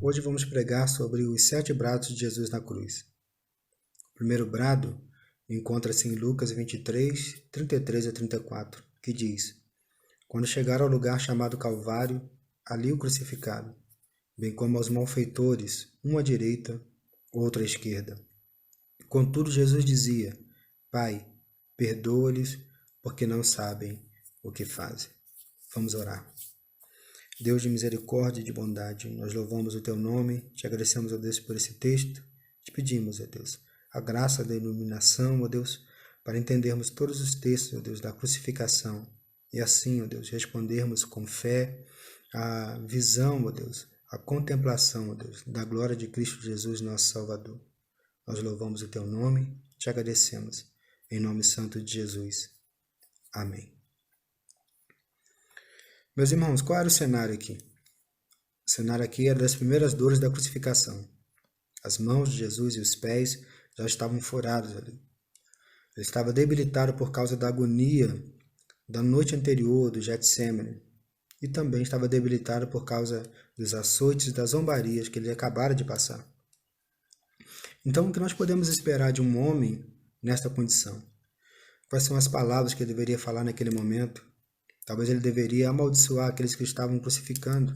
Hoje vamos pregar sobre os 7 brados de Jesus na cruz. O primeiro brado encontra-se em Lucas 23, 33 a 34, que diz: Quando chegaram ao lugar chamado Calvário, ali o crucificaram, bem como aos malfeitores, um à direita, outro à esquerda. Contudo, Jesus dizia: Pai, perdoa-lhes, porque não sabem o que fazem. Vamos orar. Deus de misericórdia e de bondade, nós louvamos o Teu nome, te agradecemos, ó Deus, por esse texto, te pedimos, ó Deus, a graça da iluminação, ó Deus, para entendermos todos os textos, ó Deus, da crucificação, e assim, ó Deus, respondermos com fé a visão, ó Deus, a contemplação, ó Deus, da glória de Cristo Jesus, nosso Salvador. Nós louvamos o Teu nome, te agradecemos, em nome santo de Jesus. Amém. Meus irmãos, qual era o cenário aqui? O cenário aqui era das primeiras dores da crucificação. As mãos de Jesus e os pés já estavam furados ali. Ele estava debilitado por causa da agonia da noite anterior do Getsêmani e também estava debilitado por causa dos açoites e das zombarias que ele acabara de passar. Então, o que nós podemos esperar de um homem nesta condição? Quais são as palavras que ele deveria falar naquele momento? Talvez ele deveria amaldiçoar aqueles que estavam crucificando,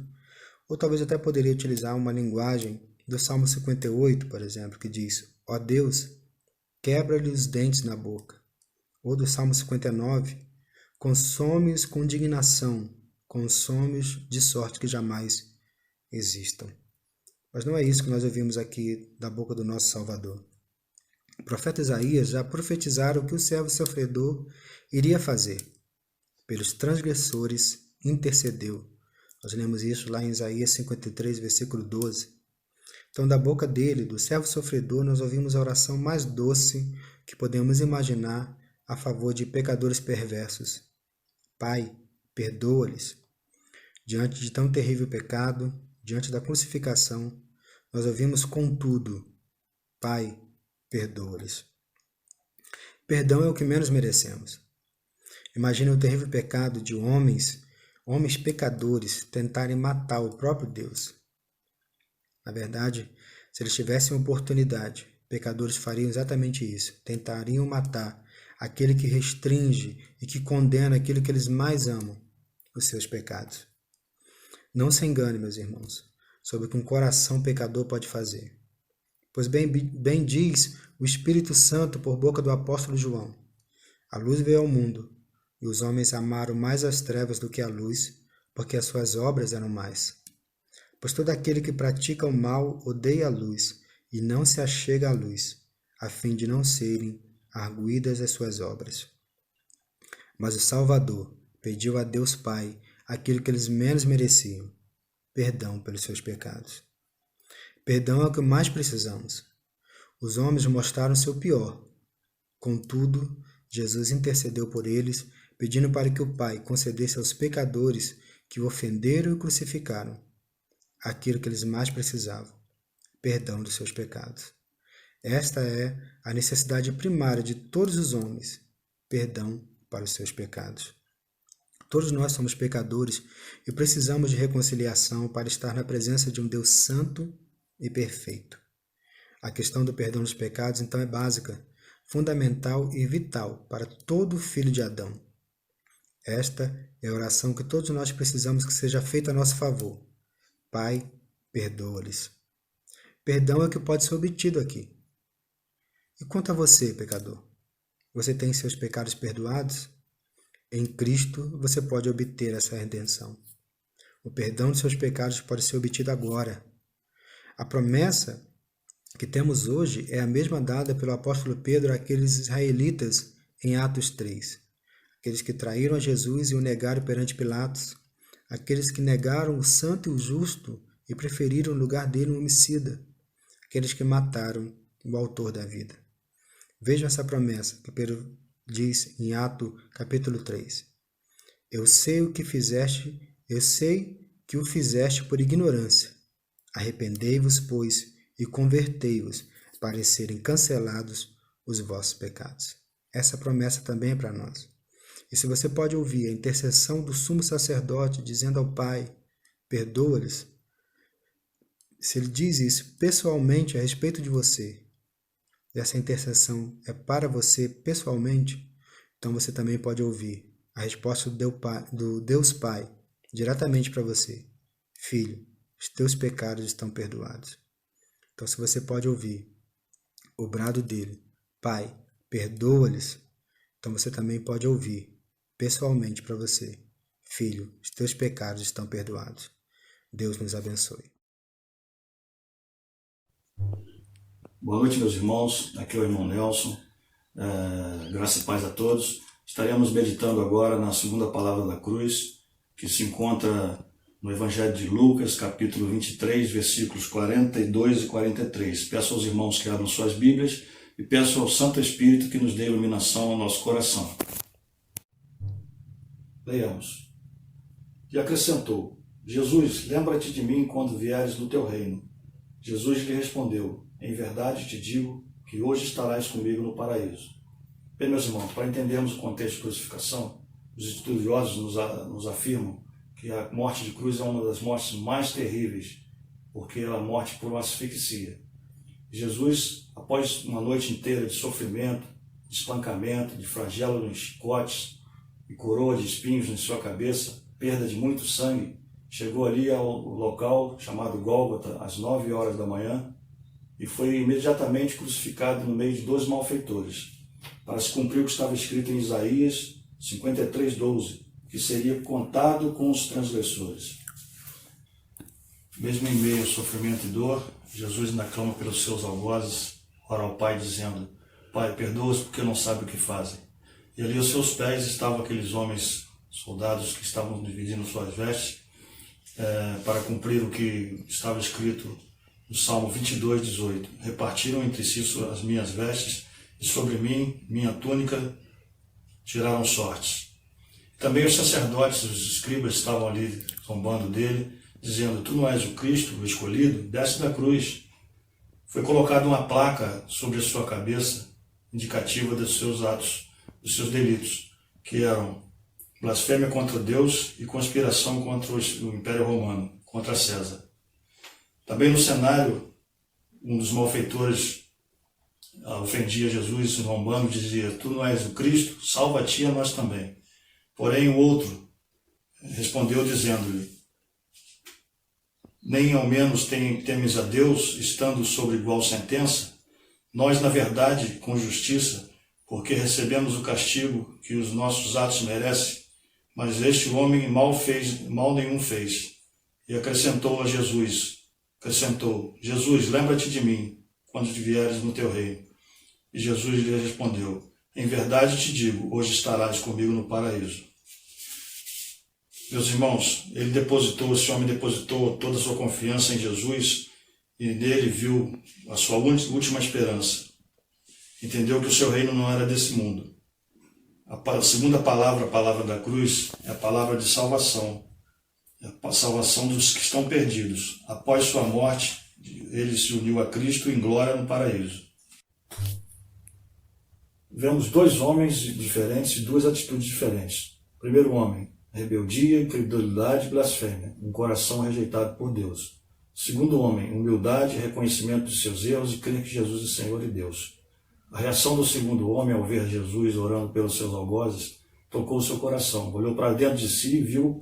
ou talvez até poderia utilizar uma linguagem do Salmo 58, por exemplo, que diz: Ó Deus, quebra-lhe os dentes na boca. Ou do Salmo 59, consome-os com indignação, consome-os de sorte que jamais existam. Mas não é isso que nós ouvimos aqui da boca do nosso Salvador. O profeta Isaías já profetizara o que o servo sofredor iria fazer. Pelos transgressores intercedeu. Nós lemos isso lá em Isaías 53, versículo 12. Então, da boca dele, do servo sofredor, nós ouvimos a oração mais doce que podemos imaginar a favor de pecadores perversos. Pai, perdoa-lhes. Diante de tão terrível pecado, diante da crucificação, nós ouvimos contudo: Pai, perdoa-lhes. Perdão é o que menos merecemos. Imagine o terrível pecado de homens pecadores, tentarem matar o próprio Deus. Na verdade, se eles tivessem oportunidade, pecadores fariam exatamente isso. Tentariam matar aquele que restringe e que condena aquilo que eles mais amam, os seus pecados. Não se engane, meus irmãos, sobre o que um coração pecador pode fazer. Pois bem diz o Espírito Santo por boca do apóstolo João: a luz veio ao mundo, e os homens amaram mais as trevas do que a luz, porque as suas obras eram más. Pois todo aquele que pratica o mal odeia a luz, e não se achega à luz, a fim de não serem arguidas as suas obras. Mas o Salvador pediu a Deus Pai aquilo que eles menos mereciam: perdão pelos seus pecados. Perdão é o que mais precisamos. Os homens mostraram seu pior. Contudo, Jesus intercedeu por eles, pedindo para que o Pai concedesse aos pecadores que o ofenderam e o crucificaram aquilo que eles mais precisavam: perdão dos seus pecados. Esta é a necessidade primária de todos os homens: perdão para os seus pecados. Todos nós somos pecadores e precisamos de reconciliação para estar na presença de um Deus santo e perfeito. A questão do perdão dos pecados, então, é básica, fundamental e vital para todo filho de Adão. Esta é a oração que todos nós precisamos que seja feita a nosso favor: Pai, perdoa-lhes. Perdão é o que pode ser obtido aqui. E quanto a você, pecador? Você tem seus pecados perdoados? Em Cristo você pode obter essa redenção. O perdão de seus pecados pode ser obtido agora. A promessa que temos hoje é a mesma dada pelo apóstolo Pedro àqueles israelitas em Atos 3. Aqueles que traíram a Jesus e o negaram perante Pilatos, aqueles que negaram o santo e o justo e preferiram no lugar dele um homicida, aqueles que mataram o autor da vida. Vejam essa promessa que Pedro diz em Atos capítulo 3. Eu sei o que o fizeste por ignorância. Arrependei-vos, pois, e convertei-vos, para serem cancelados os vossos pecados. Essa promessa também é para nós. E se você pode ouvir a intercessão do sumo sacerdote dizendo ao Pai: perdoa-lhes, Se ele diz isso pessoalmente a respeito de você, e essa intercessão é para você pessoalmente, então você também pode ouvir a resposta do Deus Pai diretamente para você. Filho, os teus pecados estão perdoados. Então, se você pode ouvir o brado dele, Pai, perdoa-lhes, então você também pode ouvir pessoalmente para você, Filho, os teus pecados estão perdoados. Deus nos abençoe. Boa noite, meus irmãos. Aqui é o irmão Nelson. Graça e paz a todos. Estaremos meditando agora na segunda palavra da cruz, que se encontra no Evangelho de Lucas, capítulo 23, versículos 42 e 43. Peço aos irmãos que abram suas Bíblias e peço ao Santo Espírito que nos dê iluminação ao nosso coração. Leiamos. E acrescentou: Jesus, lembra-te de mim quando vieres no teu reino. Jesus lhe respondeu: em verdade te digo que hoje estarás comigo no paraíso. Bem, meus irmãos, para entendermos o contexto de crucificação, os estudiosos nos afirmam que a morte de cruz é uma das mortes mais terríveis, porque ela é a morte por uma asfixia. Jesus, após uma noite inteira de sofrimento, de espancamento, de flagelo em chicotes e coroa de espinhos em sua cabeça, perda de muito sangue, chegou ali ao local chamado Gólgota às 9 horas da manhã e foi imediatamente crucificado no meio de 2 malfeitores, para se cumprir o que estava escrito em Isaías 53:12, que seria contado com os transgressores. Mesmo em meio ao sofrimento e dor, Jesus ainda clama pelos seus algozes, ora ao Pai dizendo: Pai, perdoa-os porque não sabem o que fazem. E ali aos seus pés estavam aqueles homens, soldados que estavam dividindo suas vestes, para cumprir o que estava escrito no Salmo 22:18. Repartiram entre si as minhas vestes, e sobre mim, minha túnica, tiraram sortes. Também os sacerdotes, os escribas estavam ali zombando dele, dizendo: tu não és o Cristo, o escolhido? Desce da cruz. Foi colocada uma placa sobre a sua cabeça, indicativa dos seus atos, dos seus delitos, que eram blasfêmia contra Deus e conspiração contra o Império Romano, contra César. Também no cenário, um dos malfeitores ofendia Jesus, zombando, dizia: tu não és o Cristo, salva a ti e a nós também. Porém o outro respondeu dizendo-lhe: nem ao menos temes a Deus, estando sobre igual sentença? Nós, na verdade, com justiça, porque recebemos o castigo que os nossos atos merecem, mas este homem mal nenhum fez. E acrescentou: Jesus, lembra-te de mim, quando vieres no teu reino. E Jesus lhe respondeu: em verdade te digo, hoje estarás comigo no paraíso. Meus irmãos, esse homem depositou toda a sua confiança em Jesus e nele viu a sua última esperança. Entendeu que o seu reino não era desse mundo. A segunda palavra, a palavra da cruz, é a palavra de salvação. É a salvação dos que estão perdidos. Após sua morte, ele se uniu a Cristo em glória no paraíso. Vemos 2 homens diferentes e 2 atitudes diferentes. Primeiro homem, rebeldia, incredulidade e blasfêmia, um coração rejeitado por Deus. Segundo homem, humildade, reconhecimento de seus erros e crer que Jesus é Senhor e Deus. A reação do segundo homem ao ver Jesus orando pelos seus algozes tocou seu coração. Olhou para dentro de si e viu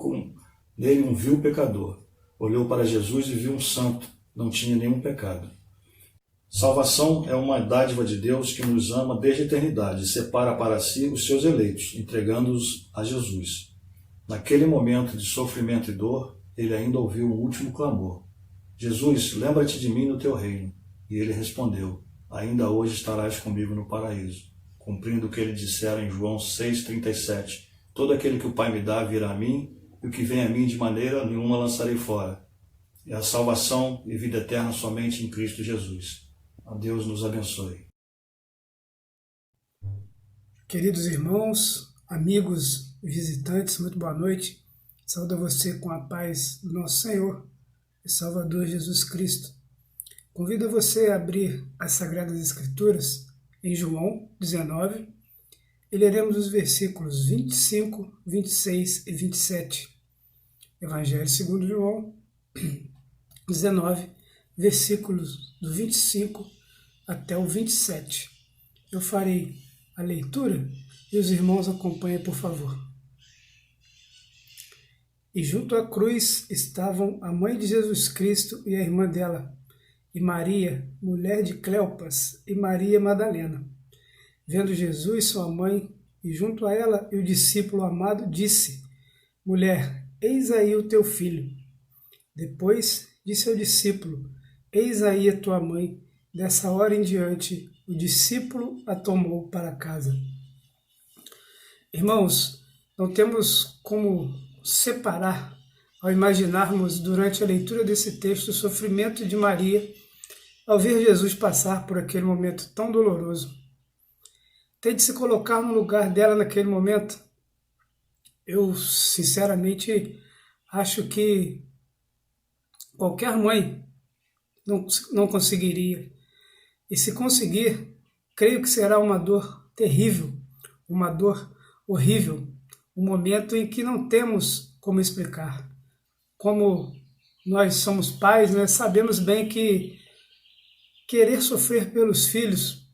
nele um vil pecador. Olhou para Jesus e viu um santo, não tinha nenhum pecado. Salvação é uma dádiva de Deus que nos ama desde a eternidade e separa para si os seus eleitos, entregando-os a Jesus. Naquele momento de sofrimento e dor, ele ainda ouviu um último clamor: Jesus, lembra-te de mim no teu reino. E ele respondeu: ainda hoje estarás comigo no paraíso, cumprindo o que ele dissera em João 6,37. Todo aquele que o Pai me dá virá a mim, e o que vem a mim de maneira nenhuma lançarei fora. É a salvação e vida eterna somente em Cristo Jesus. A Deus nos abençoe. Queridos irmãos, amigos, visitantes, muito boa noite. Saúdo a você com a paz do nosso Senhor e Salvador Jesus Cristo. Convido você a abrir as Sagradas Escrituras em João 19 e leremos os versículos 25, 26 e 27. Evangelho segundo João 19, versículos do 25 até o 27. Eu farei a leitura e os irmãos acompanhem, por favor. E junto à cruz estavam a mãe de Jesus Cristo e a irmã dela, e Maria, mulher de Cleopas, e Maria Madalena. Vendo Jesus, sua mãe, e junto a ela e o discípulo amado, disse: Mulher, eis aí o teu filho. Depois disse ao discípulo: Eis aí a tua mãe. Dessa hora em diante, o discípulo a tomou para casa. Irmãos, não temos como separar, ao imaginarmos durante a leitura desse texto o sofrimento de Maria ao ver Jesus passar por aquele momento tão doloroso. Tente se colocar no lugar dela naquele momento. Eu, sinceramente, acho que qualquer mãe não conseguiria. E se conseguir, creio que será uma dor terrível, uma dor horrível, um momento em que não temos como explicar. Como nós somos pais, nós sabemos bem que querer sofrer pelos filhos,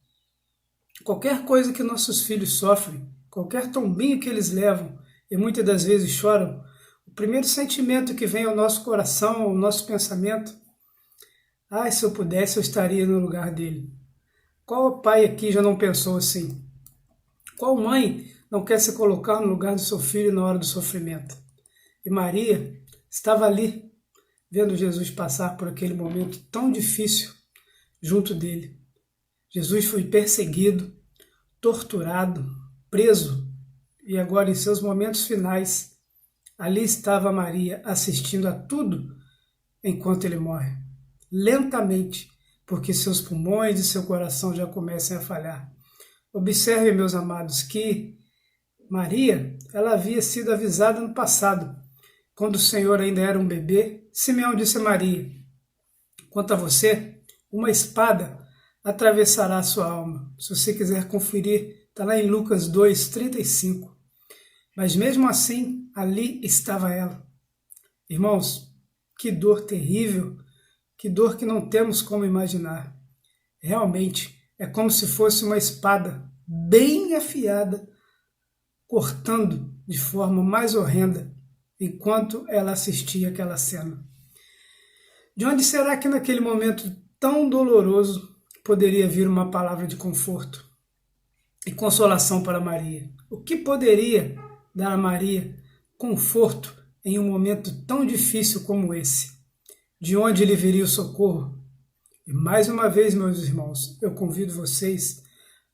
qualquer coisa que nossos filhos sofrem, qualquer tombinho que eles levam e muitas das vezes choram, o primeiro sentimento que vem ao nosso coração, ao nosso pensamento: se eu pudesse, eu estaria no lugar dele. Qual pai aqui já não pensou assim? Qual mãe não quer se colocar no lugar do seu filho na hora do sofrimento? E Maria estava ali, vendo Jesus passar por aquele momento tão difícil junto dele. Jesus foi perseguido, torturado, preso, e agora em seus momentos finais, ali estava Maria assistindo a tudo enquanto ele morre. Lentamente, porque seus pulmões e seu coração já começam a falhar. Observe, meus amados, que Maria, ela havia sido avisada no passado. Quando o Senhor ainda era um bebê, Simeão disse a Maria: quanto a você, uma espada atravessará a sua alma. Se você quiser conferir, está lá em Lucas 2:35. Mas mesmo assim, ali estava ela. Irmãos, que dor terrível, que dor que não temos como imaginar. Realmente, é como se fosse uma espada bem afiada, cortando de forma mais horrenda, enquanto ela assistia aquela cena. De onde será que naquele momento tão doloroso poderia vir uma palavra de conforto e consolação para Maria? O que poderia dar a Maria conforto em um momento tão difícil como esse? De onde lhe viria o socorro? E mais uma vez, meus irmãos, eu convido vocês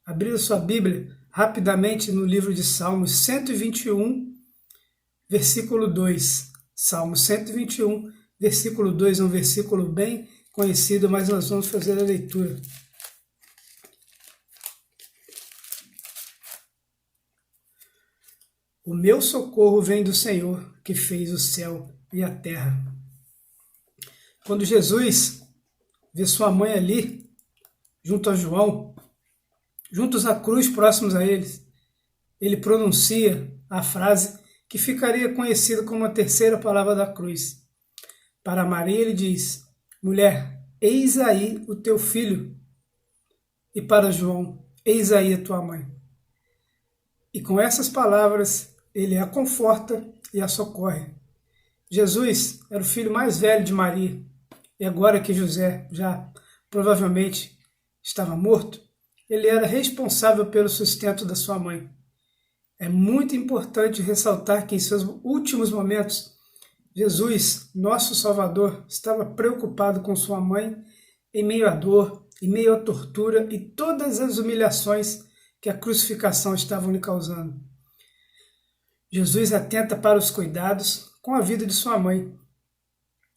a abrir a sua Bíblia rapidamente no livro de Salmos 121, versículo 2. Salmos 121, versículo 2, é um versículo bem conhecido, mas nós vamos fazer a leitura. O meu socorro vem do Senhor, que fez o céu e a terra. Quando Jesus vê sua mãe ali, junto a João, juntos à cruz, próximos a eles, ele pronuncia a frase que ficaria conhecida como a terceira palavra da cruz. Para Maria ele diz: mulher, eis aí o teu filho. E para João: eis aí a tua mãe. E com essas palavras, ele a conforta e a socorre. Jesus era o filho mais velho de Maria. E agora que José já provavelmente estava morto, ele era responsável pelo sustento da sua mãe. É muito importante ressaltar que em seus últimos momentos, Jesus, nosso Salvador, estava preocupado com sua mãe em meio à dor, em meio à tortura e todas as humilhações que a crucificação estava lhe causando. Jesus atenta para os cuidados com a vida de sua mãe.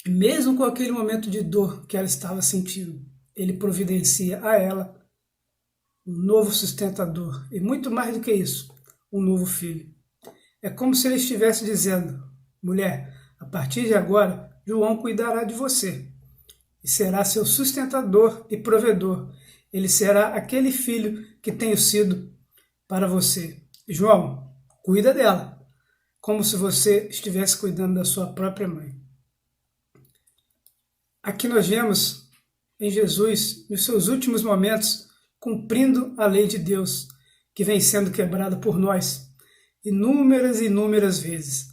E mesmo com aquele momento de dor que ela estava sentindo, ele providencia a ela um novo sustentador. E muito mais do que isso, um novo filho. É como se ele estivesse dizendo: mulher, a partir de agora, João cuidará de você. E será seu sustentador e provedor. Ele será aquele filho que tenho sido para você. João, cuida dela, como se você estivesse cuidando da sua própria mãe. Aqui nós vemos em Jesus, nos seus últimos momentos, cumprindo a lei de Deus, que vem sendo quebrada por nós inúmeras e inúmeras vezes.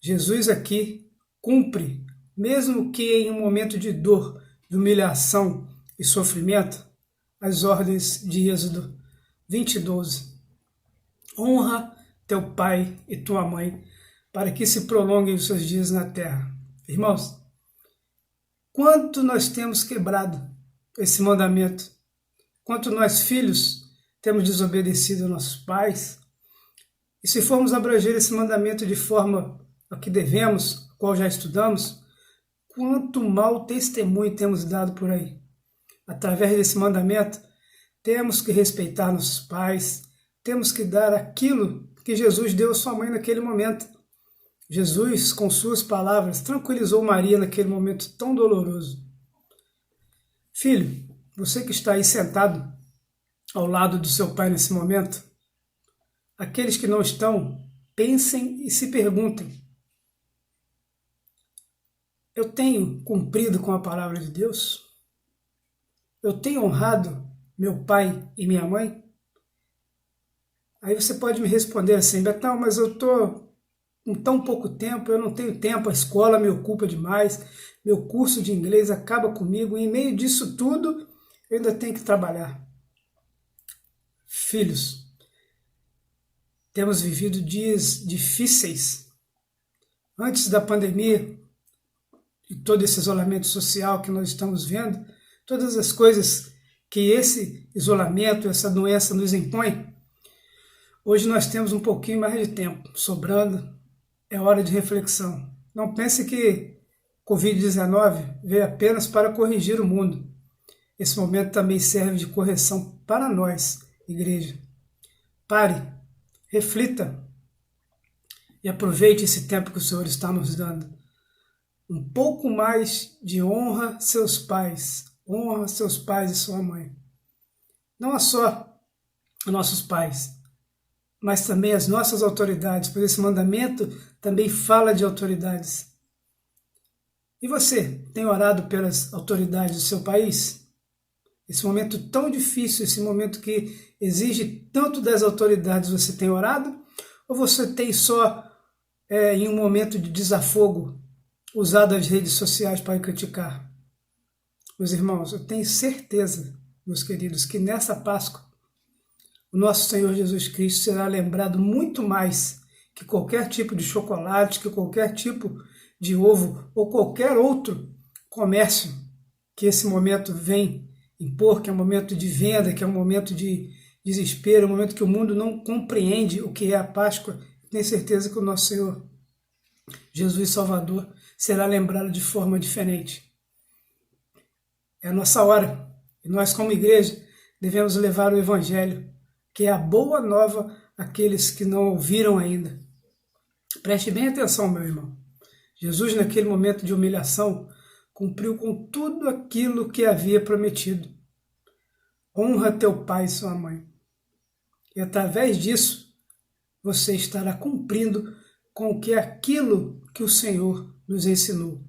Jesus aqui cumpre, mesmo que em um momento de dor, de humilhação e sofrimento, as ordens de Êxodo 20:12. Honra teu pai e tua mãe, para que se prolonguem os seus dias na terra. Irmãos, quanto nós temos quebrado esse mandamento, quanto nós filhos temos desobedecido aos nossos pais, e se formos abranger esse mandamento de forma a que devemos, qual já estudamos, quanto mau testemunho temos dado por aí. Através desse mandamento, temos que respeitar nossos pais, temos que dar aquilo que Jesus deu à sua mãe naquele momento. Jesus, com suas palavras, tranquilizou Maria naquele momento tão doloroso. Filho, você que está aí sentado ao lado do seu pai nesse momento, aqueles que não estão, pensem e se perguntem: eu tenho cumprido com a palavra de Deus? Eu tenho honrado meu pai e minha mãe? Aí você pode me responder assim: Betão, mas eu estou com tão pouco tempo, eu não tenho tempo, a escola me ocupa demais, meu curso de inglês acaba comigo, e em meio disso tudo eu ainda tenho que trabalhar. Filhos, temos vivido dias difíceis. Antes da pandemia e todo esse isolamento social que nós estamos vendo, todas as coisas que esse isolamento, essa doença nos impõe, hoje nós temos um pouquinho mais de tempo sobrando. É hora de reflexão. Não pense que Covid-19 veio apenas para corrigir o mundo. Esse momento também serve de correção para nós, igreja. Pare, reflita e aproveite esse tempo que o Senhor está nos dando. Um pouco mais de honra seus pais e sua mãe. Não só nossos pais, mas também as nossas autoridades, pois esse mandamento também fala de autoridades. E você, tem orado pelas autoridades do seu país? Esse momento tão difícil, esse momento que exige tanto das autoridades, você tem orado? Ou você tem só, em um momento de desafogo, usado as redes sociais para criticar? Meus irmãos, eu tenho certeza, meus queridos, que nessa Páscoa, o nosso Senhor Jesus Cristo será lembrado muito mais que qualquer tipo de chocolate, que qualquer tipo de ovo ou qualquer outro comércio que esse momento vem impor, que é um momento de venda, que é um momento de desespero, um momento que o mundo não compreende o que é a Páscoa. Tenho certeza que o nosso Senhor Jesus Salvador será lembrado de forma diferente. É a nossa hora, e nós como igreja devemos levar o Evangelho, que é a boa nova àqueles que não ouviram ainda. Preste bem atenção, meu irmão. Jesus, naquele momento de humilhação, cumpriu com tudo aquilo que havia prometido. Honra teu pai e sua mãe. E através disso, você estará cumprindo com aquilo que o Senhor nos ensinou.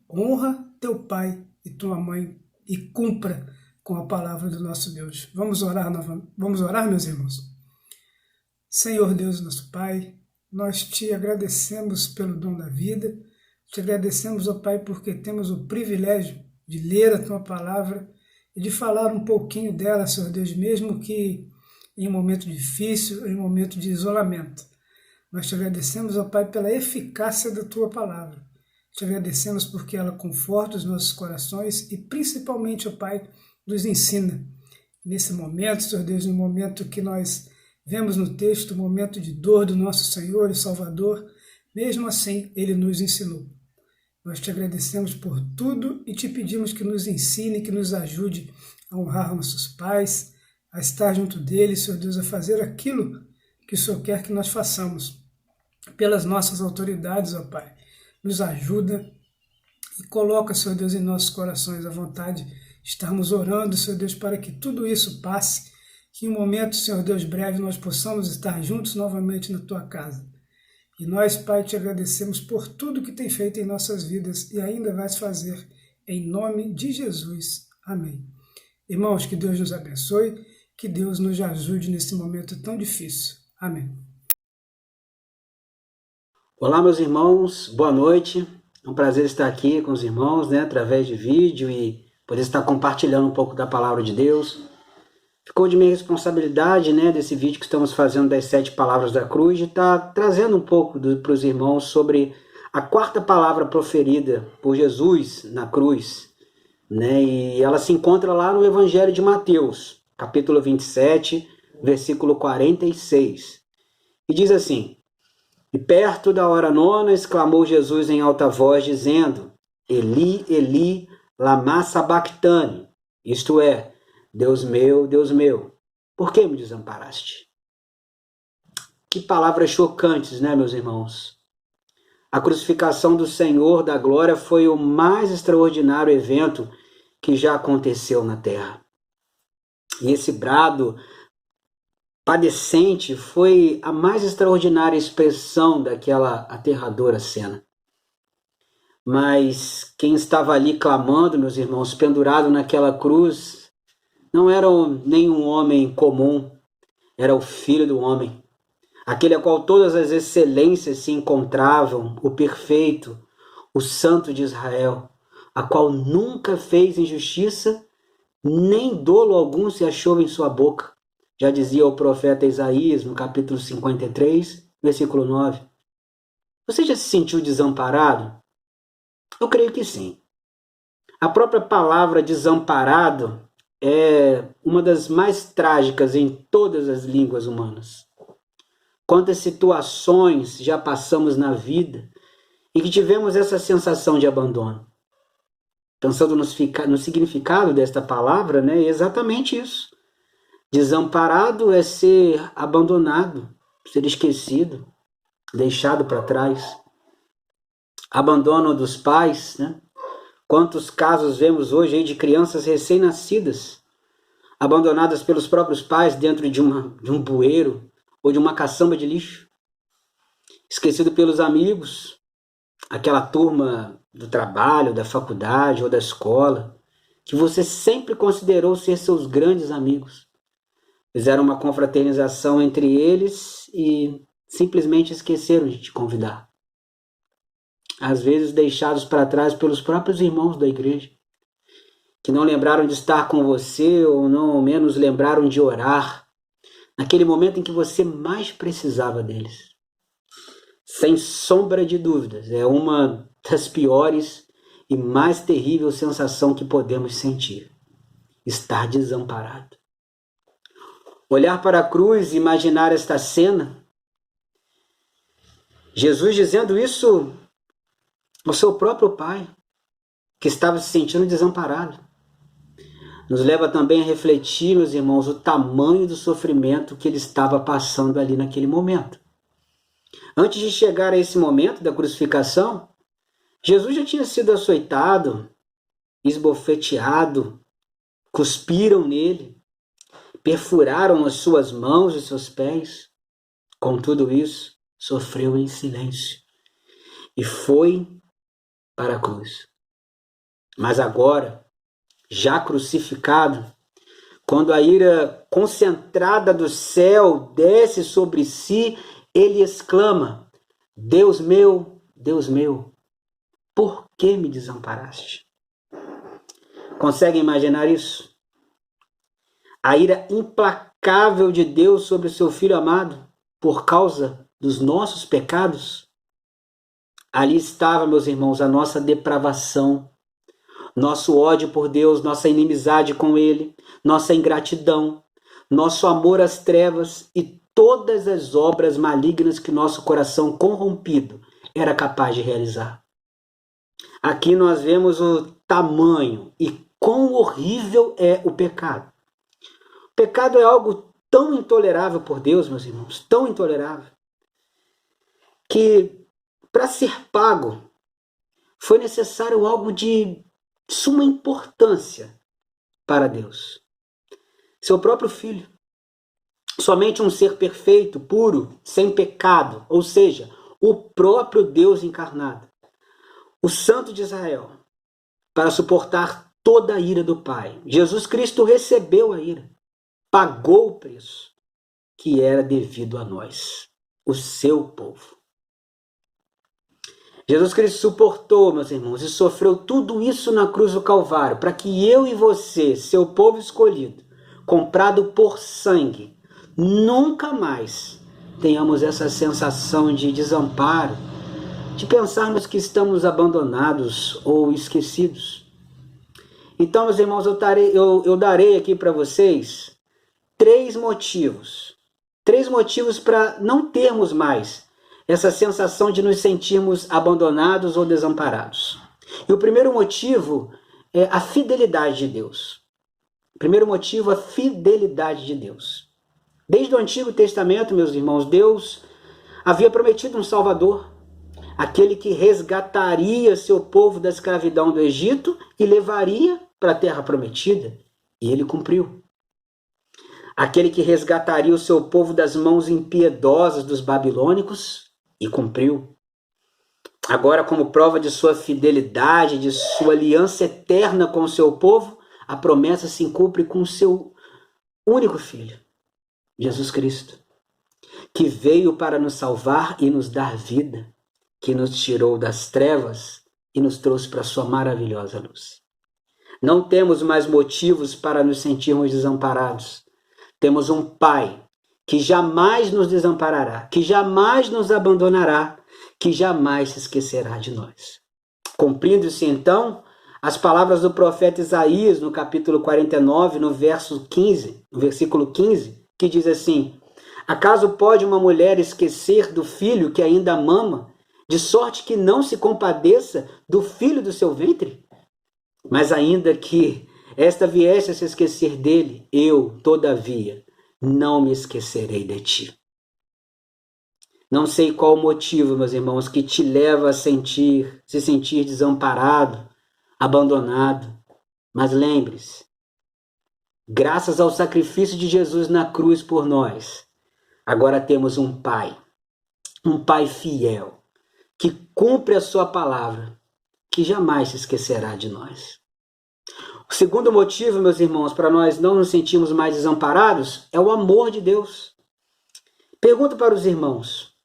Honra teu pai e tua mãe e cumpra com a palavra do nosso Deus. Vamos orar novamente. Vamos orar, meus irmãos? Senhor Deus, nosso Pai, nós te agradecemos pelo dom da vida, te agradecemos, ó Pai, porque temos o privilégio de ler a tua palavra e de falar um pouquinho dela, Senhor Deus, mesmo que em um momento difícil, em um momento de isolamento. Nós te agradecemos, ó Pai, pela eficácia da tua palavra. Te agradecemos porque ela conforta os nossos corações e principalmente, ó Pai, nos ensina. Nesse momento, Senhor Deus, no momento que nós vemos no texto, o momento de dor do nosso Senhor e Salvador, mesmo assim, Ele nos ensinou. Nós te agradecemos por tudo e te pedimos que nos ensine, que nos ajude a honrar nossos pais, a estar junto deles, Senhor Deus, a fazer aquilo que o Senhor quer que nós façamos. Pelas nossas autoridades, ó Pai, nos ajuda e coloca, Senhor Deus, em nossos corações a vontade de estarmos orando, Senhor Deus, para que tudo isso passe, que em um momento, Senhor Deus, breve, nós possamos estar juntos novamente na Tua casa. E nós, Pai, te agradecemos por tudo que tem feito em nossas vidas e ainda vais fazer em nome de Jesus. Amém. Irmãos, que Deus nos abençoe, que Deus nos ajude nesse momento tão difícil. Amém. Olá, meus irmãos, boa noite. É um prazer estar aqui com os irmãos, através de vídeo e poder estar compartilhando um pouco da palavra de Deus. Ficou de minha responsabilidade, desse vídeo que estamos fazendo das 7 palavras da cruz, de estar trazendo um pouco para os irmãos sobre a 4ª palavra proferida por Jesus na cruz, E ela se encontra lá no Evangelho de Mateus, capítulo 27, versículo 46. E diz assim: E perto da hora 9, exclamou Jesus em alta voz, dizendo: Eli, Eli, lama sabachthani, isto é, Deus meu, por que me desamparaste? Que palavras chocantes, meus irmãos? A crucificação do Senhor da glória foi o mais extraordinário evento que já aconteceu na terra. E esse brado padecente foi a mais extraordinária expressão daquela aterradora cena. Mas quem estava ali clamando, meus irmãos, pendurado naquela cruz, não era nenhum homem comum, era o Filho do Homem, aquele a qual todas as excelências se encontravam, o perfeito, o Santo de Israel, a qual nunca fez injustiça, nem dolo algum se achou em sua boca. Já dizia o profeta Isaías, no capítulo 53, versículo 9. Você já se sentiu desamparado? Eu creio que sim. A própria palavra desamparado é uma das mais trágicas em todas as línguas humanas. Quantas situações já passamos na vida e que tivemos essa sensação de abandono? Pensando no significado desta palavra, é exatamente isso. Desamparado é ser abandonado, ser esquecido, deixado para trás. Abandono dos pais, Quantos casos vemos hoje aí de crianças recém-nascidas, abandonadas pelos próprios pais dentro de um bueiro ou de uma caçamba de lixo, esquecido pelos amigos, aquela turma do trabalho, da faculdade ou da escola, que você sempre considerou ser seus grandes amigos. Fizeram uma confraternização entre eles e simplesmente esqueceram de te convidar. Às vezes deixados para trás pelos próprios irmãos da igreja, que não lembraram de estar com você ou não ao menos lembraram de orar naquele momento em que você mais precisava deles. Sem sombra de dúvidas, é uma das piores e mais terrível sensação que podemos sentir: estar desamparado. Olhar para a cruz e imaginar esta cena, Jesus dizendo isso ao seu próprio pai, que estava se sentindo desamparado, nos leva também a refletir, meus irmãos, o tamanho do sofrimento que ele estava passando ali naquele momento. Antes de chegar a esse momento da crucificação, Jesus já tinha sido açoitado, esbofeteado, cuspiram nele, perfuraram as suas mãos e seus pés. Com tudo isso, sofreu em silêncio e foi para a cruz. Mas agora, já crucificado, quando a ira concentrada do céu desce sobre si, ele exclama: Deus meu, por que me desamparaste? Consegue imaginar isso? A ira implacável de Deus sobre o seu Filho amado, por causa dos nossos pecados? Ali estava, meus irmãos, a nossa depravação, nosso ódio por Deus, nossa inimizade com Ele, nossa ingratidão, nosso amor às trevas e todas as obras malignas que nosso coração corrompido era capaz de realizar. Aqui nós vemos o tamanho e quão horrível é o pecado. O pecado é algo tão intolerável por Deus, meus irmãos, tão intolerável, que para ser pago foi necessário algo de suma importância para Deus. Seu próprio Filho. Somente um ser perfeito, puro, sem pecado, ou seja, o próprio Deus encarnado, o Santo de Israel, para suportar toda a ira do Pai. Jesus Cristo recebeu a ira, pagou o preço que era devido a nós, o seu povo. Jesus Cristo suportou, meus irmãos, e sofreu tudo isso na cruz do Calvário, para que eu e você, seu povo escolhido, comprado por sangue, nunca mais tenhamos essa sensação de desamparo, de pensarmos que estamos abandonados ou esquecidos. Então, meus irmãos, eu darei aqui para vocês três motivos para não termos mais essa sensação de nos sentirmos abandonados ou desamparados. E o primeiro motivo é a fidelidade de Deus. O primeiro motivo é a fidelidade de Deus. Desde o Antigo Testamento, meus irmãos, Deus havia prometido um Salvador, aquele que resgataria seu povo da escravidão do Egito e levaria para a terra prometida. E ele cumpriu. Aquele que resgataria o seu povo das mãos impiedosas dos babilônicos e cumpriu. Agora, como prova de sua fidelidade, de sua aliança eterna com o seu povo, a promessa se cumpre com o seu único filho, Jesus Cristo, que veio para nos salvar e nos dar vida, que nos tirou das trevas e nos trouxe para a sua maravilhosa luz. Não temos mais motivos para nos sentirmos desamparados. Temos um Pai que jamais nos desamparará, que jamais nos abandonará, que jamais se esquecerá de nós. Cumprindo-se então as palavras do profeta Isaías no capítulo 49, no versículo 15, que diz assim: acaso pode uma mulher esquecer do filho que ainda mama, de sorte que não se compadeça do filho do seu ventre? Mas ainda que esta viesse a se esquecer dele, eu, todavia, não me esquecerei de ti. Não sei qual o motivo, meus irmãos, que te leva a se sentir desamparado, abandonado. Mas lembre-se, graças ao sacrifício de Jesus na cruz por nós, agora temos um Pai fiel, que cumpre a sua palavra, que jamais se esquecerá de nós. O segundo motivo, meus irmãos, para nós não nos sentirmos mais desamparados é o amor de Deus. Pergunto para os irmãos,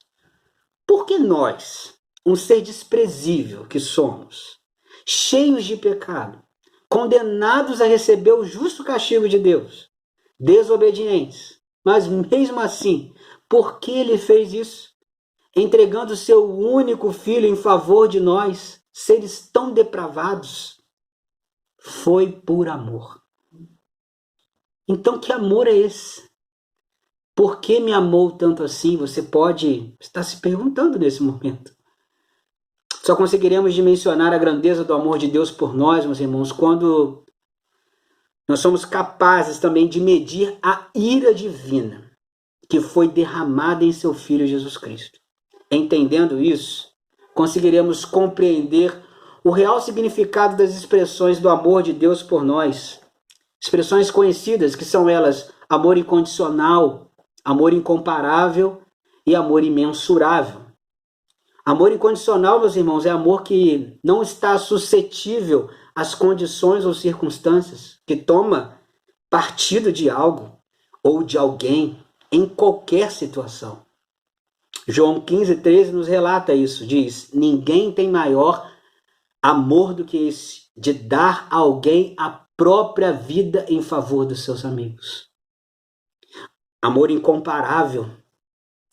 por que nós, um ser desprezível que somos, cheios de pecado, condenados a receber o justo castigo de Deus, desobedientes, mas mesmo assim, por que ele fez isso? Entregando seu único filho em favor de nós, seres tão depravados, foi por amor. Então, que amor é esse? Por que me amou tanto assim? Você pode estar se perguntando nesse momento. Só conseguiremos dimensionar a grandeza do amor de Deus por nós, meus irmãos, quando nós somos capazes também de medir a ira divina que foi derramada em seu Filho Jesus Cristo. Entendendo isso, conseguiremos compreender o real significado das expressões do amor de Deus por nós. Expressões conhecidas, que são elas amor incondicional, amor incomparável e amor imensurável. Amor incondicional, meus irmãos, é amor que não está suscetível às condições ou circunstâncias, que toma partido de algo ou de alguém em qualquer situação. João 15,13 nos relata isso, diz: ninguém tem maior amor do que esse, de dar a alguém a própria vida em favor dos seus amigos. Amor incomparável,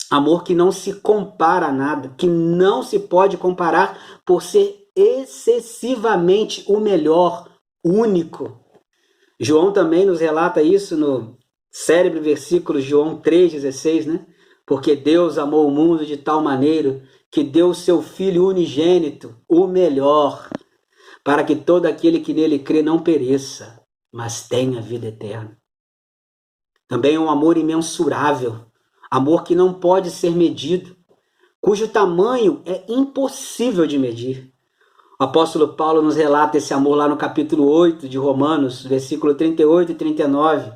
amor que não se compara a nada, que não se pode comparar por ser excessivamente o melhor, único. João também nos relata isso no célebre versículo João 3,16, né? Porque Deus amou o mundo de tal maneira que deu o seu Filho unigênito, o melhor, para que todo aquele que nele crê não pereça, mas tenha vida eterna. Também é um amor imensurável, amor que não pode ser medido, cujo tamanho é impossível de medir. O apóstolo Paulo nos relata esse amor lá no capítulo 8 de Romanos, versículo 38 e 39.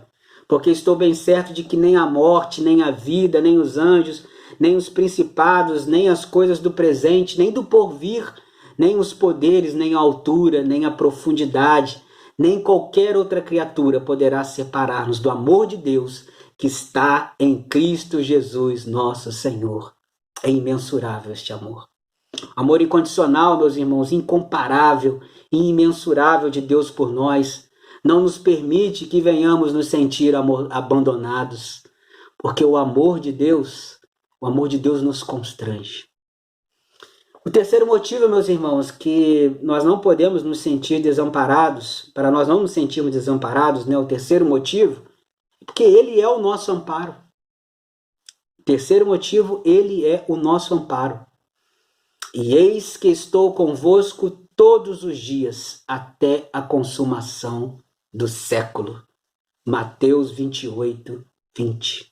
Porque estou bem certo de que nem a morte, nem a vida, nem os anjos, nem os principados, nem as coisas do presente, nem do porvir, nem os poderes, nem a altura, nem a profundidade, nem qualquer outra criatura poderá separar-nos do amor de Deus que está em Cristo Jesus, nosso Senhor. É imensurável este amor. Amor incondicional, meus irmãos, incomparável e imensurável de Deus por nós, não nos permite que venhamos nos sentir abandonados, porque o amor de Deus nos constrange. O terceiro motivo, meus irmãos, que nós não podemos nos sentir desamparados, para nós não nos sentirmos desamparados, né? O terceiro motivo, porque Ele é o nosso amparo. Terceiro motivo, Ele é o nosso amparo. E eis que estou convosco todos os dias, até a consumação do século. Mateus 28, 20.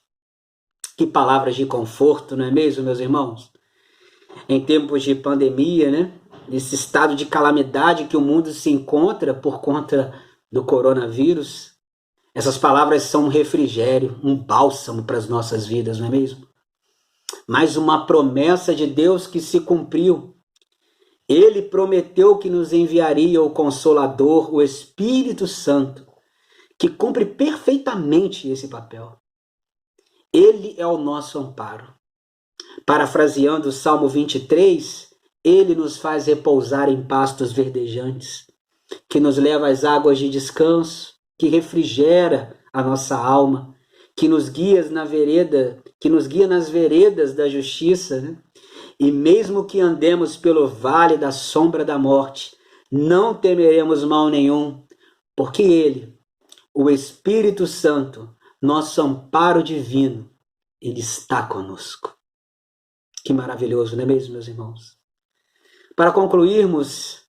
Que palavras de conforto, não é mesmo, meus irmãos? Em tempos de pandemia, né? Nesse estado de calamidade que o mundo se encontra por conta do coronavírus, essas palavras são um refrigério, um bálsamo para as nossas vidas, não é mesmo? Mais uma promessa de Deus que se cumpriu. Ele prometeu que nos enviaria o Consolador, o Espírito Santo, que cumpre perfeitamente esse papel. Ele é o nosso amparo. Parafraseando o Salmo 23, ele nos faz repousar em pastos verdejantes, que nos leva às águas de descanso, que refrigera a nossa alma, que nos guia nas veredas da justiça, né? E mesmo que andemos pelo vale da sombra da morte, não temeremos mal nenhum, porque Ele, o Espírito Santo, nosso amparo divino, Ele está conosco. Que maravilhoso, não é mesmo, meus irmãos? Para concluirmos,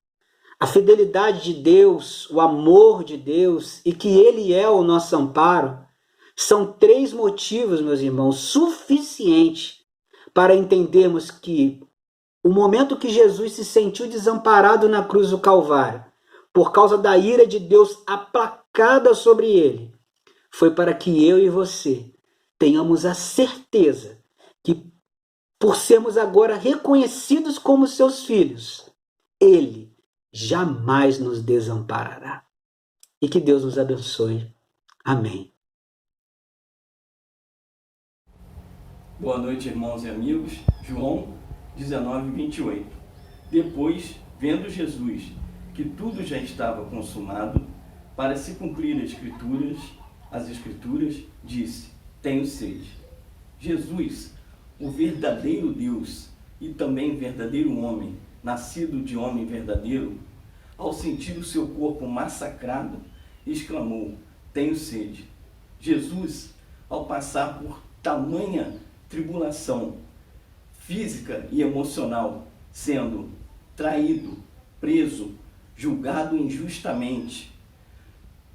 a fidelidade de Deus, o amor de Deus e que Ele é o nosso amparo, são três motivos, meus irmãos, suficientes para entendermos que o momento que Jesus se sentiu desamparado na cruz do Calvário, por causa da ira de Deus aplacada sobre ele, foi para que eu e você tenhamos a certeza que, por sermos agora reconhecidos como seus filhos, Ele jamais nos desamparará. E que Deus nos abençoe. Amém. Boa noite, irmãos e amigos. João 19, 28. Depois, vendo Jesus que tudo já estava consumado, para se cumprir as Escrituras, disse: tenho sede. Jesus, o verdadeiro Deus e também verdadeiro homem, nascido de homem verdadeiro, ao sentir o seu corpo massacrado, exclamou: tenho sede. Jesus, ao passar por tamanha tribulação física e emocional, sendo traído, preso, julgado injustamente,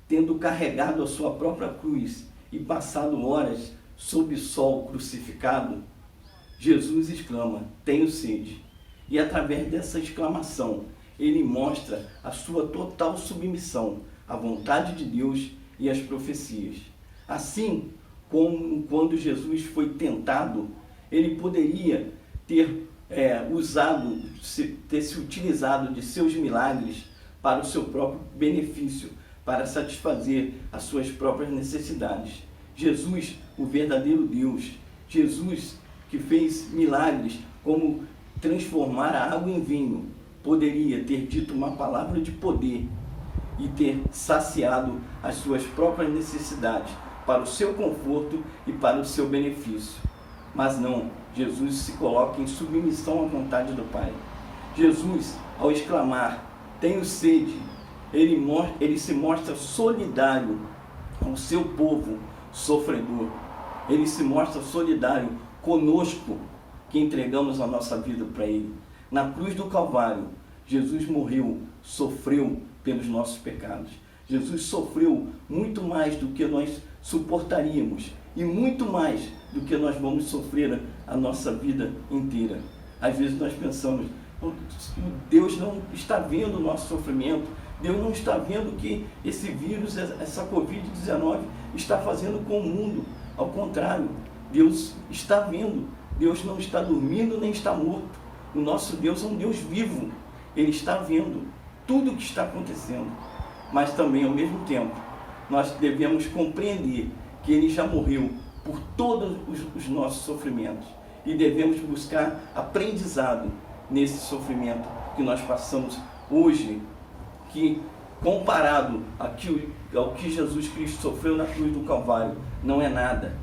tendo carregado a sua própria cruz e passado horas sob o sol crucificado, Jesus exclama: tenho sede. E através dessa exclamação, ele mostra a sua total submissão à vontade de Deus e às profecias. Assim como quando Jesus foi tentado, ele poderia ter se utilizado de seus milagres para o seu próprio benefício, para satisfazer as suas próprias necessidades. Jesus, o verdadeiro Deus, Jesus que fez milagres como transformar a água em vinho, poderia ter dito uma palavra de poder e ter saciado as suas próprias necessidades para o seu conforto e para o seu benefício. Mas não, Jesus se coloca em submissão à vontade do Pai. Jesus, ao exclamar: tenho sede, ele se mostra solidário ao seu povo sofredor. Ele se mostra solidário conosco, que entregamos a nossa vida para Ele. Na cruz do Calvário, Jesus morreu, sofreu pelos nossos pecados. Jesus sofreu muito mais do que nós suportaríamos e muito mais do que nós vamos sofrer a nossa vida inteira. Às vezes nós pensamos: Deus não está vendo o nosso sofrimento, Deus não está vendo o que esse vírus, essa Covid-19 está fazendo com o mundo. Ao contrário, Deus está vendo. Deus não está dormindo nem está morto. O nosso Deus é um Deus vivo. Ele está vendo tudo o que está acontecendo. Mas também, ao mesmo tempo, nós devemos compreender que Ele já morreu por todos os nossos sofrimentos. E devemos buscar aprendizado nesse sofrimento que nós passamos hoje, que comparado ao que Jesus Cristo sofreu na cruz do Calvário, não é nada.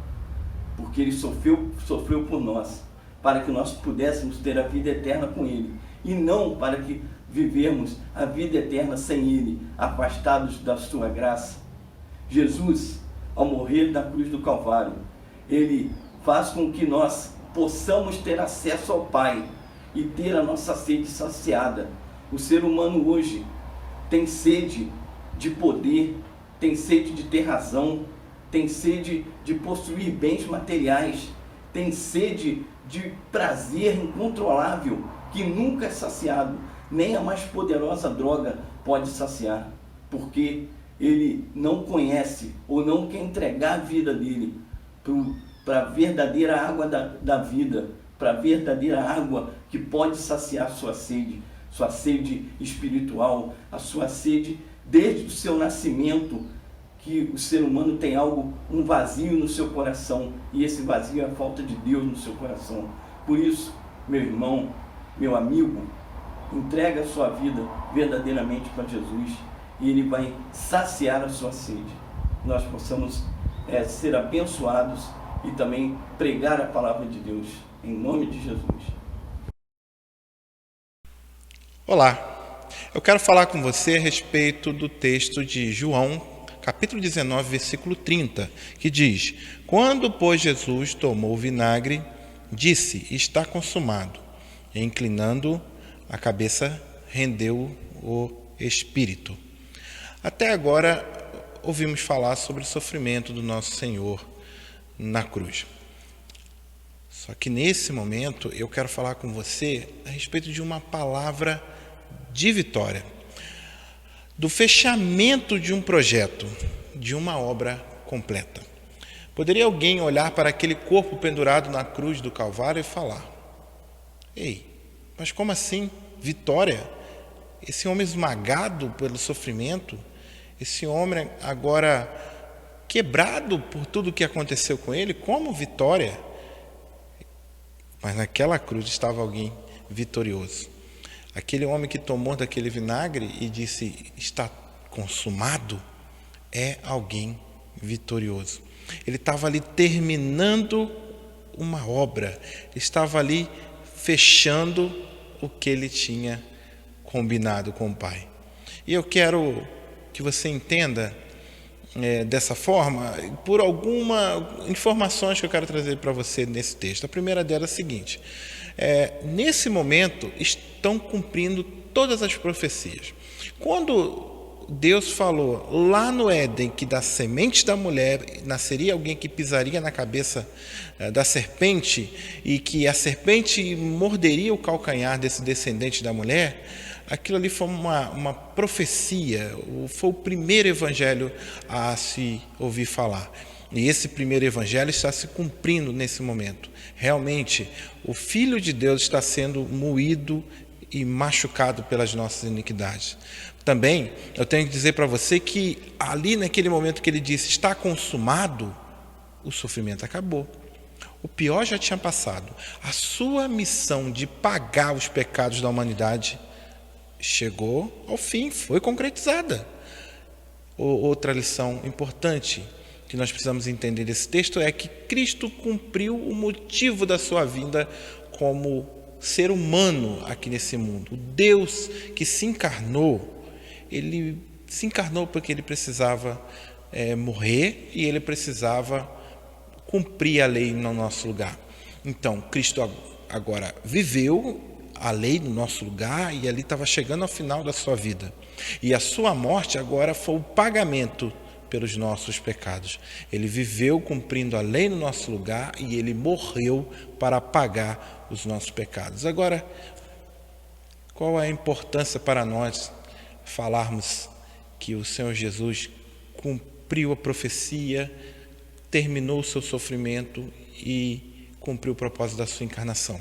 Porque Ele sofreu por nós, para que nós pudéssemos ter a vida eterna com Ele. E não para que vivermos a vida eterna sem Ele, afastados da sua graça. Jesus, ao morrer na cruz do Calvário, Ele faz com que nós possamos ter acesso ao Pai e ter a nossa sede saciada. O ser humano hoje tem sede de poder, tem sede de ter razão, tem sede de possuir bens materiais, tem sede de prazer incontrolável que nunca é saciado. Nem a mais poderosa droga pode saciar, porque ele não conhece ou não quer entregar a vida dele para a verdadeira água da vida, para a verdadeira água que pode saciar sua sede espiritual, a sua sede desde o seu nascimento, que o ser humano tem um vazio no seu coração, e esse vazio é a falta de Deus no seu coração. Por isso, meu irmão, meu amigo, entrega a sua vida verdadeiramente para Jesus, e Ele vai saciar a sua sede. Nós possamos ser abençoados e também pregar a palavra de Deus, em nome de Jesus. Olá, eu quero falar com você a respeito do texto de João, capítulo 19, versículo 30, que diz: Quando, pois, Jesus tomou o vinagre, disse, está consumado, e inclinando a cabeça, rendeu o Espírito. Até agora, ouvimos falar sobre o sofrimento do nosso Senhor na cruz. Só que nesse momento, eu quero falar com você a respeito de uma palavra de vitória, do fechamento de um projeto, de uma obra completa. Poderia alguém olhar para aquele corpo pendurado na cruz do Calvário e falar: ei, mas como assim? Vitória? Esse homem esmagado pelo sofrimento, esse homem agora quebrado por tudo o que aconteceu com ele, como vitória? Mas naquela cruz estava alguém vitorioso. Aquele homem que tomou daquele vinagre e disse, está consumado, é alguém vitorioso. Ele estava ali terminando uma obra, estava ali fechando o que ele tinha combinado com o Pai. E eu quero que você entenda dessa forma, por algumas informações que eu quero trazer para você nesse texto. A primeira delas é a seguinte: nesse momento estão cumprindo todas as profecias. Quando Deus falou lá no Éden que da semente da mulher nasceria alguém que pisaria na cabeça da serpente e que a serpente morderia o calcanhar desse descendente da mulher, aquilo ali foi uma profecia, foi o primeiro evangelho a se ouvir falar. E esse primeiro evangelho está se cumprindo nesse momento. Realmente, o Filho de Deus está sendo moído e machucado pelas nossas iniquidades. Também, eu tenho que dizer para você que ali naquele momento que ele disse, está consumado, o sofrimento acabou. O pior já tinha passado. A sua missão de pagar os pecados da humanidade chegou ao fim, foi concretizada. Outra lição importante que nós precisamos entender desse texto é que Cristo cumpriu o motivo da sua vinda como ser humano aqui nesse mundo. O Deus que se encarnou, ele se encarnou porque ele precisava morrer e ele precisava cumprir a lei no nosso lugar. Então, Cristo agora viveu a lei no nosso lugar e ali estava chegando ao final da sua vida. E a sua morte agora foi o pagamento pelos nossos pecados. Ele viveu cumprindo a lei no nosso lugar e ele morreu para pagar os nossos pecados. Agora, qual é a importância para nós falarmos que o Senhor Jesus cumpriu a profecia, terminou o seu sofrimento e cumpriu o propósito da sua encarnação?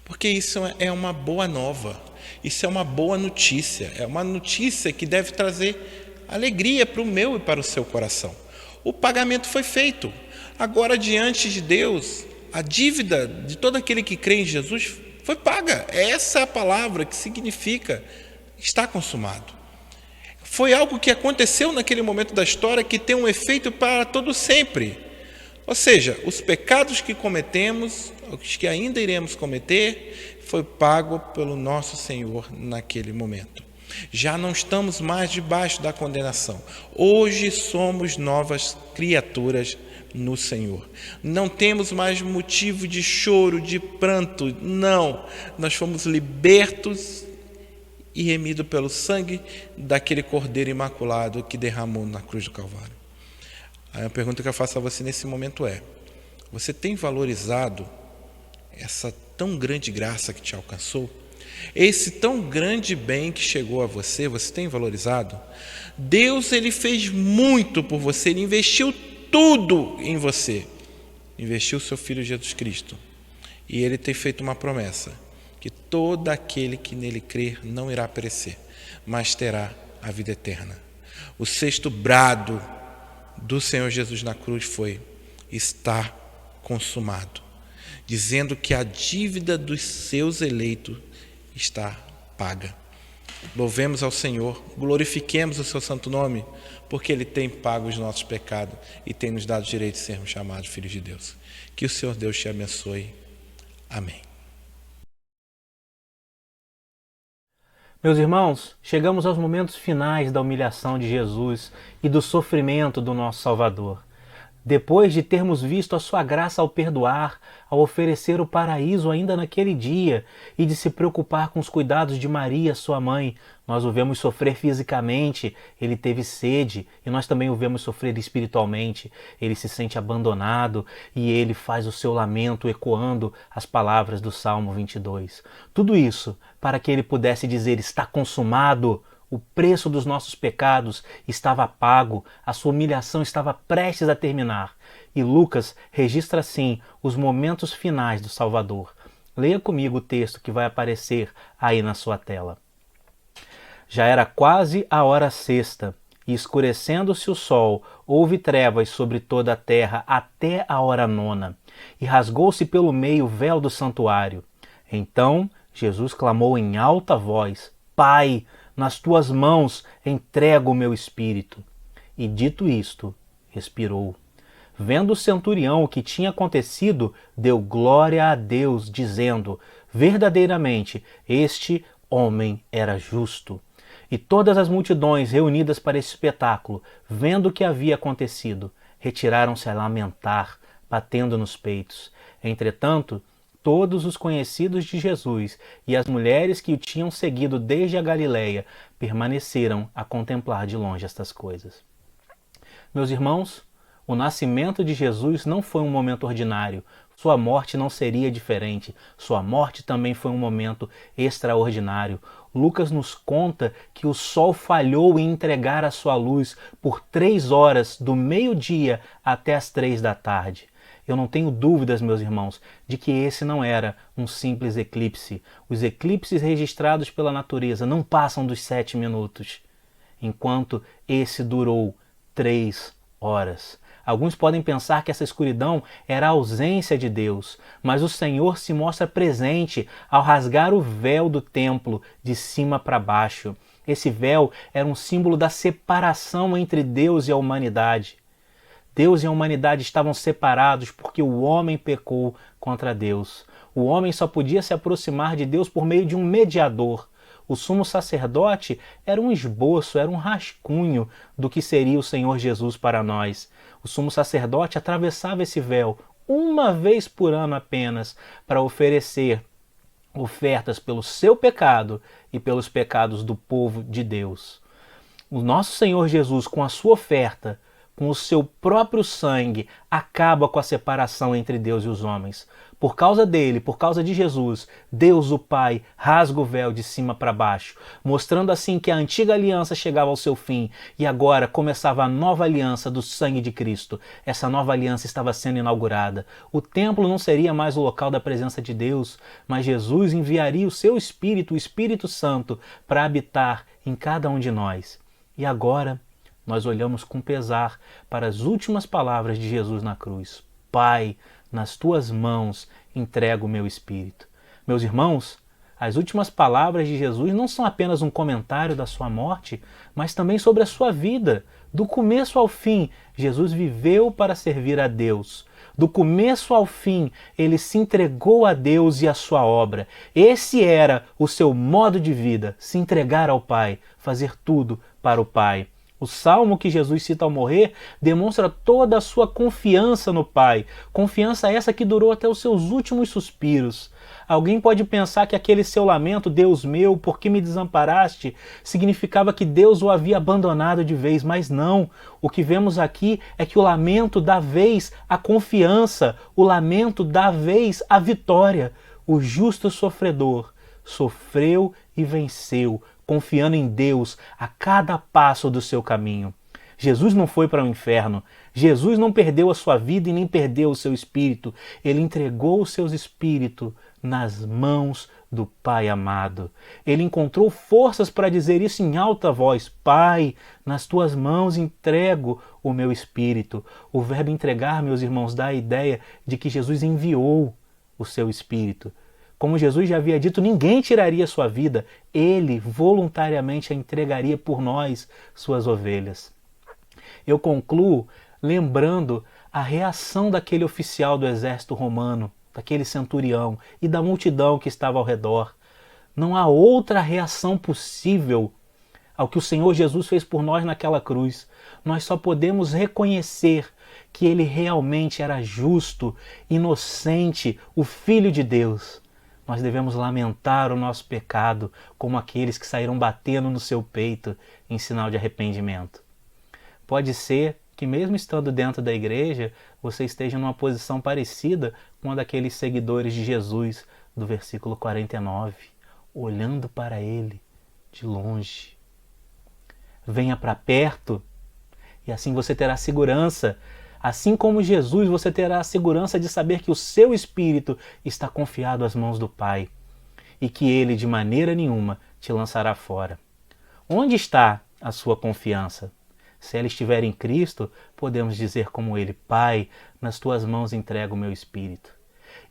Porque isso é uma boa nova, isso é uma boa notícia, é uma notícia que deve trazer alegria para o meu e para o seu coração. O pagamento foi feito. Agora, diante de Deus, a dívida de todo aquele que crê em Jesus foi paga. Essa é a palavra que significa está consumado. Foi algo que aconteceu naquele momento da história que tem um efeito para todo sempre. Ou seja, os pecados que cometemos, os que ainda iremos cometer, foi pago pelo nosso Senhor naquele momento. Já não estamos mais debaixo da condenação. Hoje somos novas criaturas no Senhor. Não temos mais motivo de choro, de pranto. Não, nós fomos libertos e remidos pelo sangue daquele Cordeiro Imaculado que derramou na cruz do Calvário. A pergunta que eu faço a você nesse momento é: você tem valorizado essa tão grande graça que te alcançou? Esse tão grande bem que chegou a você, você tem valorizado? Deus, Ele fez muito por você, Ele investiu tudo em você. Investiu o seu Filho Jesus Cristo. E Ele tem feito uma promessa, que todo aquele que nele crer não irá perecer, mas terá a vida eterna. O sexto brado do Senhor Jesus na cruz foi: está consumado, dizendo que a dívida dos seus eleitos está paga. Louvemos ao Senhor, glorifiquemos o seu santo nome, porque Ele tem pago os nossos pecados e tem nos dado o direito de sermos chamados filhos de Deus. Que o Senhor Deus te abençoe. Amém. Meus irmãos, chegamos aos momentos finais da humilhação de Jesus e do sofrimento do nosso Salvador. Depois de termos visto a sua graça ao perdoar, ao oferecer o paraíso ainda naquele dia e de se preocupar com os cuidados de Maria, sua mãe, nós o vemos sofrer fisicamente, ele teve sede, e nós também o vemos sofrer espiritualmente. Ele se sente abandonado e ele faz o seu lamento ecoando as palavras do Salmo 22. Tudo isso para que ele pudesse dizer: está consumado. O preço dos nossos pecados estava pago, a sua humilhação estava prestes a terminar. E Lucas registra assim os momentos finais do Salvador. Leia comigo o texto que vai aparecer aí na sua tela. Já era quase a hora sexta, e escurecendo-se o sol, houve trevas sobre toda a terra até a hora nona, e rasgou-se pelo meio o véu do santuário. Então Jesus clamou em alta voz: Pai, nas tuas mãos entrego o meu espírito. E dito isto, expirou. Vendo o centurião o que tinha acontecido, deu glória a Deus, dizendo: verdadeiramente, este homem era justo. E todas as multidões reunidas para esse espetáculo, vendo o que havia acontecido, retiraram-se a lamentar, batendo nos peitos. Entretanto, todos os conhecidos de Jesus e as mulheres que o tinham seguido desde a Galileia permaneceram a contemplar de longe estas coisas. Meus irmãos, o nascimento de Jesus não foi um momento ordinário. Sua morte não seria diferente. Sua morte também foi um momento extraordinário. Lucas nos conta que o sol falhou em entregar a sua luz por 3 horas, do meio-dia até as 3 da tarde. Eu não tenho dúvidas, meus irmãos, de que esse não era um simples eclipse. Os eclipses registrados pela natureza não passam dos 7 minutos, enquanto esse durou 3 horas. Alguns podem pensar que essa escuridão era a ausência de Deus, mas o Senhor se mostra presente ao rasgar o véu do templo de cima para baixo. Esse véu era um símbolo da separação entre Deus e a humanidade. Deus e a humanidade estavam separados porque o homem pecou contra Deus. O homem só podia se aproximar de Deus por meio de um mediador. O sumo sacerdote era um esboço, era um rascunho do que seria o Senhor Jesus para nós. O sumo sacerdote atravessava esse véu uma vez por ano apenas para oferecer ofertas pelo seu pecado e pelos pecados do povo de Deus. O nosso Senhor Jesus, com a sua oferta, com o seu próprio sangue, acaba com a separação entre Deus e os homens. Por causa dele, por causa de Jesus, Deus o Pai rasga o véu de cima para baixo, mostrando assim que a antiga aliança chegava ao seu fim e agora começava a nova aliança do sangue de Cristo. Essa nova aliança estava sendo inaugurada. O templo não seria mais o local da presença de Deus, mas Jesus enviaria o seu Espírito, o Espírito Santo, para habitar em cada um de nós. E agora nós olhamos com pesar para as últimas palavras de Jesus na cruz. Pai, nas tuas mãos entrego o meu espírito. Meus irmãos, as últimas palavras de Jesus não são apenas um comentário da sua morte, mas também sobre a sua vida. Do começo ao fim, Jesus viveu para servir a Deus. Do começo ao fim, ele se entregou a Deus e à sua obra. Esse era o seu modo de vida, se entregar ao Pai, fazer tudo para o Pai. O salmo que Jesus cita ao morrer demonstra toda a sua confiança no Pai, confiança essa que durou até os seus últimos suspiros. Alguém pode pensar que aquele seu lamento, Deus meu, por que me desamparaste, significava que Deus o havia abandonado de vez, mas não. O que vemos aqui é que o lamento dá vez à confiança, o lamento dá vez à vitória. O justo sofredor sofreu e venceu, confiando em Deus a cada passo do seu caminho. Jesus não foi para o inferno. Jesus não perdeu a sua vida e nem perdeu o seu espírito. Ele entregou o seu espírito nas mãos do Pai amado. Ele encontrou forças para dizer isso em alta voz: Pai, nas tuas mãos entrego o meu espírito. O verbo entregar, meus irmãos, dá a ideia de que Jesus enviou o seu espírito. Como Jesus já havia dito, ninguém tiraria sua vida. Ele voluntariamente a entregaria por nós, suas ovelhas. Eu concluo lembrando a reação daquele oficial do exército romano, daquele centurião e da multidão que estava ao redor. Não há outra reação possível ao que o Senhor Jesus fez por nós naquela cruz. Nós só podemos reconhecer que ele realmente era justo, inocente, o Filho de Deus. Nós devemos lamentar o nosso pecado como aqueles que saíram batendo no seu peito em sinal de arrependimento. Pode ser que mesmo estando dentro da igreja, você esteja numa posição parecida com a daqueles seguidores de Jesus do versículo 49, olhando para ele de longe. Venha para perto e assim você terá segurança. Assim como Jesus, você terá a segurança de saber que o seu espírito está confiado às mãos do Pai e que ele de maneira nenhuma te lançará fora. Onde está a sua confiança? Se ela estiver em Cristo, podemos dizer como ele: Pai, nas tuas mãos entrego o meu espírito.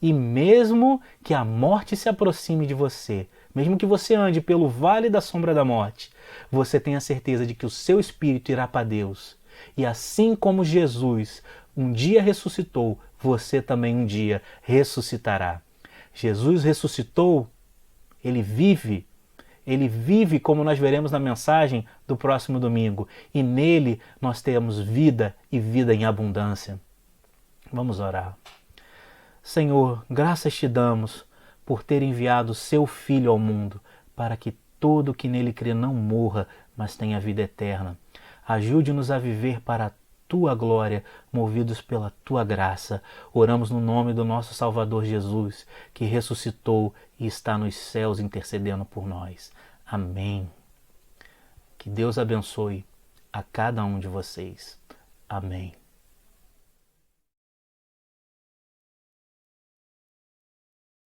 E mesmo que a morte se aproxime de você, mesmo que você ande pelo vale da sombra da morte, você tem a certeza de que o seu espírito irá para Deus. E assim como Jesus um dia ressuscitou, você também um dia ressuscitará. Jesus ressuscitou, ele vive como nós veremos na mensagem do próximo domingo. E nele nós temos vida e vida em abundância. Vamos orar. Senhor, graças te damos por ter enviado seu Filho ao mundo, para que todo que nele crê não morra, mas tenha vida eterna. Ajude-nos a viver para a tua glória, movidos pela tua graça. Oramos no nome do nosso Salvador Jesus, que ressuscitou e está nos céus intercedendo por nós. Amém. Que Deus abençoe a cada um de vocês. Amém.